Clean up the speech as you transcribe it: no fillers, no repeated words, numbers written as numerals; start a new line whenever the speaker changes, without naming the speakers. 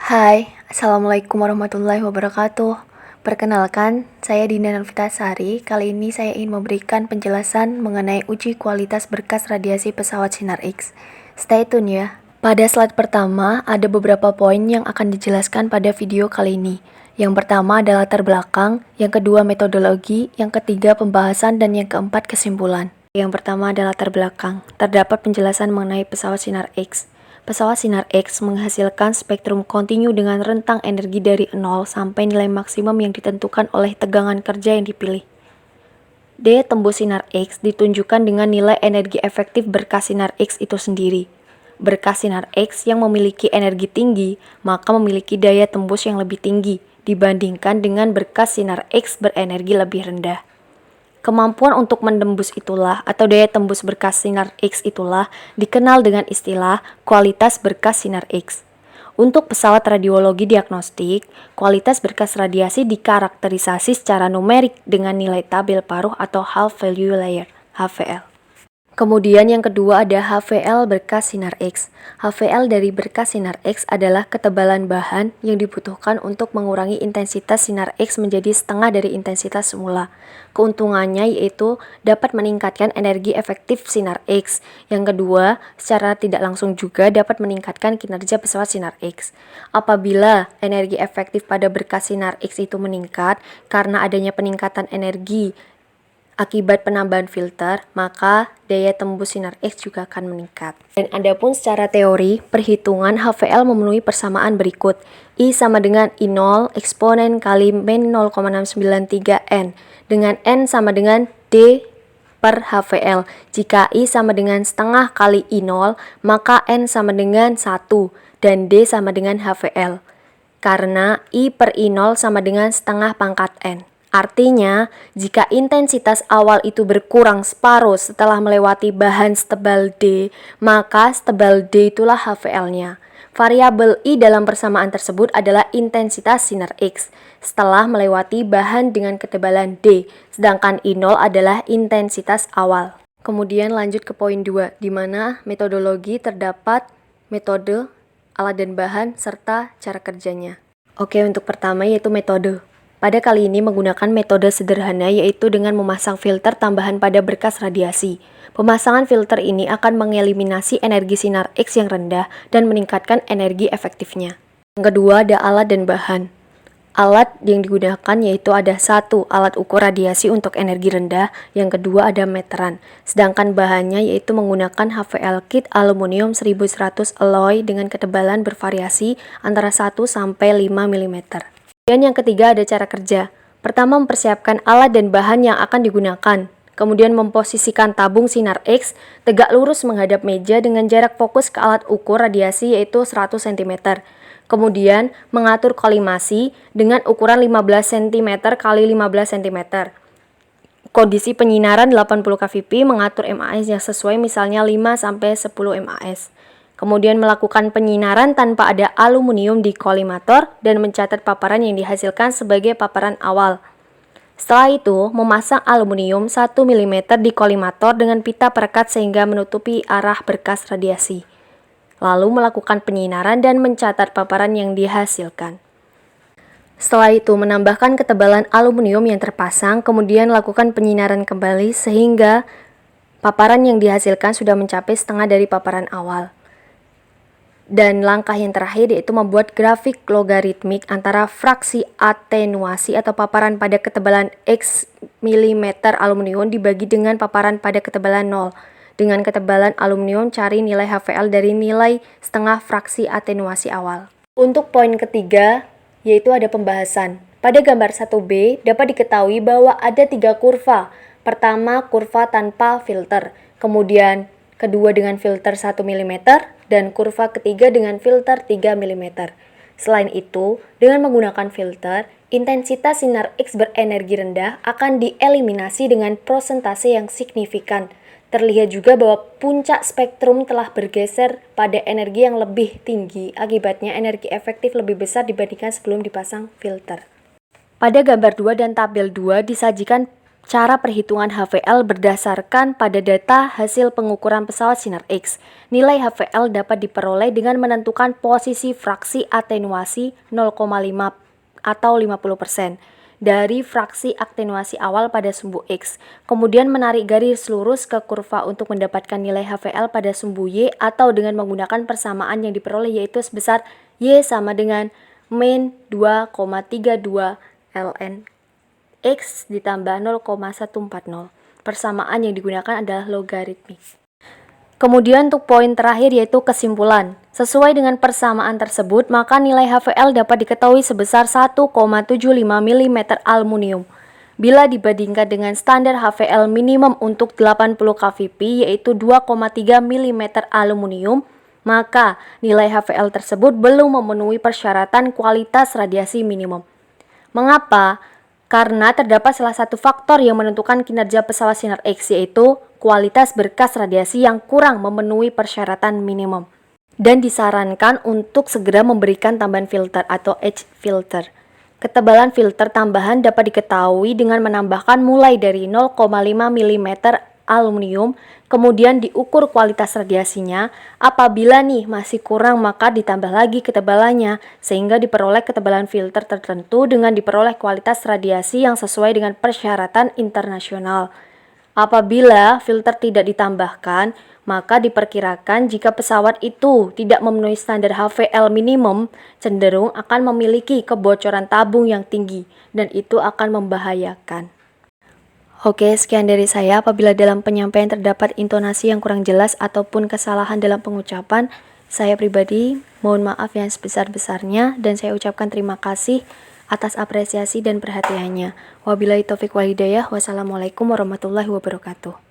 Hai, Assalamualaikum warahmatullahi wabarakatuh. Perkenalkan, saya Dinda Novitasari. Kali ini saya ingin memberikan penjelasan mengenai uji kualitas berkas radiasi pesawat Sinar X. Stay tune ya. Pada slide pertama, ada beberapa poin yang akan dijelaskan pada video kali ini. Yang pertama adalah latar belakang, yang kedua metodologi, yang ketiga pembahasan, dan yang keempat kesimpulan. Yang pertama adalah latar belakang. Terdapat penjelasan mengenai pesawat Sinar X. Pesawat Sinar X menghasilkan spektrum kontinu dengan rentang energi dari 0 sampai nilai maksimum yang ditentukan oleh tegangan kerja yang dipilih. Daya tembus Sinar X ditunjukkan dengan nilai energi efektif berkas Sinar X itu sendiri. Berkas Sinar X yang memiliki energi tinggi, maka memiliki daya tembus yang lebih tinggi dibandingkan dengan berkas Sinar X berenergi lebih rendah. Kemampuan untuk menembus itulah atau daya tembus berkas Sinar X itulah dikenal dengan istilah kualitas berkas Sinar X. Untuk pesawat radiologi diagnostik, kualitas berkas radiasi dikarakterisasi secara numerik dengan nilai tabel paruh atau half value layer, HVL. Kemudian yang kedua ada HVL berkas Sinar X. HVL dari berkas Sinar X adalah ketebalan bahan yang dibutuhkan untuk mengurangi intensitas Sinar X menjadi setengah dari intensitas semula. Keuntungannya yaitu dapat meningkatkan energi efektif Sinar X. Yang kedua, secara tidak langsung juga dapat meningkatkan kinerja pesawat Sinar X. Apabila energi efektif pada berkas Sinar X itu meningkat karena adanya peningkatan energi akibat penambahan filter, maka daya tembus Sinar X juga akan meningkat. Dan adapun secara teori, perhitungan HVL memenuhi persamaan berikut. I sama dengan I0 eksponen kali min 0,693 N, dengan N sama dengan D per HVL. Jika I sama dengan setengah kali I0, maka N sama dengan 1, dan D sama dengan HVL. Karena I per I0 sama dengan setengah pangkat N. Artinya, jika intensitas awal itu berkurang separuh setelah melewati bahan setebal D, maka setebal D itulah HVL-nya. Variabel I dalam persamaan tersebut adalah intensitas Sinar X setelah melewati bahan dengan ketebalan D, sedangkan I0 adalah intensitas awal. Kemudian lanjut ke poin 2, di mana metodologi terdapat metode, alat dan bahan, serta cara kerjanya. Oke, untuk pertama yaitu metode. Pada kali ini menggunakan metode sederhana yaitu dengan memasang filter tambahan pada berkas radiasi. Pemasangan filter ini akan mengeliminasi energi Sinar X yang rendah dan meningkatkan energi efektifnya. Yang kedua ada alat dan bahan. Alat yang digunakan yaitu ada 1. Alat ukur radiasi untuk energi rendah, yang kedua ada meteran. Sedangkan bahannya yaitu menggunakan HVL kit aluminium 1100 alloy dengan ketebalan bervariasi antara 1 sampai 5 mm. Dan yang ketiga ada cara kerja. Pertama, mempersiapkan alat dan bahan yang akan digunakan. Kemudian memposisikan tabung Sinar X tegak lurus menghadap meja dengan jarak fokus ke alat ukur radiasi yaitu 100 cm. Kemudian mengatur kolimasi dengan ukuran 15 cm x 15 cm. Kondisi penyinaran 80 kVp, mengatur MAS yang sesuai misalnya 5-10 MAS. Kemudian melakukan penyinaran tanpa ada aluminium di kolimator dan mencatat paparan yang dihasilkan sebagai paparan awal. Setelah itu, memasang aluminium 1 mm di kolimator dengan pita perekat sehingga menutupi arah berkas radiasi. Lalu melakukan penyinaran dan mencatat paparan yang dihasilkan. Setelah itu, menambahkan ketebalan aluminium yang terpasang, kemudian lakukan penyinaran kembali sehingga paparan yang dihasilkan sudah mencapai setengah dari paparan awal. Dan langkah yang terakhir yaitu membuat grafik logaritmik antara fraksi atenuasi atau paparan pada ketebalan X mm aluminium dibagi dengan paparan pada ketebalan 0. Dengan ketebalan aluminium, cari nilai HVL dari nilai setengah fraksi atenuasi awal. Untuk poin ketiga, yaitu ada pembahasan. Pada gambar 1B, dapat diketahui bahwa ada 3 kurva. Pertama, kurva tanpa filter. Kemudian, kedua dengan filter 1 mm, dan kurva ketiga dengan filter 3 mm. Selain itu, dengan menggunakan filter, intensitas Sinar X berenergi rendah akan dieliminasi dengan prosentase yang signifikan. Terlihat juga bahwa puncak spektrum telah bergeser pada energi yang lebih tinggi, akibatnya energi efektif lebih besar dibandingkan sebelum dipasang filter. Pada gambar 2 dan tabel 2 disajikan Cara perhitungan HVL berdasarkan pada data hasil pengukuran pesawat Sinar X. Nilai HVL dapat diperoleh dengan menentukan posisi fraksi atenuasi 0,5 atau 50% dari fraksi atenuasi awal pada sumbu X. Kemudian menarik garis lurus ke kurva untuk mendapatkan nilai HVL pada sumbu Y atau dengan menggunakan persamaan yang diperoleh yaitu sebesar Y sama dengan min 2,32 ln X ditambah 0,140. Persamaan yang digunakan adalah logaritmik. Kemudian untuk poin terakhir yaitu kesimpulan. Sesuai dengan persamaan tersebut, maka nilai HVL dapat diketahui sebesar 1,75 mm aluminium. Bila dibandingkan dengan standar HVL minimum untuk 80 kVp yaitu 2,3 mm aluminium, maka nilai HVL tersebut belum memenuhi persyaratan kualitas radiasi minimum. Mengapa? Karena terdapat salah satu faktor yang menentukan kinerja pesawat Sinar X yaitu kualitas berkas radiasi yang kurang memenuhi persyaratan minimum. Dan disarankan untuk segera memberikan tambahan filter atau edge filter. Ketebalan filter tambahan dapat diketahui dengan menambahkan mulai dari 0,5 mm aluminium, kemudian diukur kualitas radiasinya. Apabila nih masih kurang maka ditambah lagi ketebalannya sehingga diperoleh ketebalan filter tertentu dengan diperoleh kualitas radiasi yang sesuai dengan persyaratan internasional. Apabila filter tidak ditambahkan, maka diperkirakan jika pesawat itu tidak memenuhi standar HVL minimum, cenderung akan memiliki kebocoran tabung yang tinggi dan itu akan membahayakan. Oke, sekian dari saya. Apabila dalam penyampaian terdapat intonasi yang kurang jelas ataupun kesalahan dalam pengucapan, saya pribadi mohon maaf yang sebesar-besarnya dan saya ucapkan terima kasih atas apresiasi dan perhatiannya. Wabillahi taufik wal hidayah. Wassalamualaikum warahmatullahi wabarakatuh.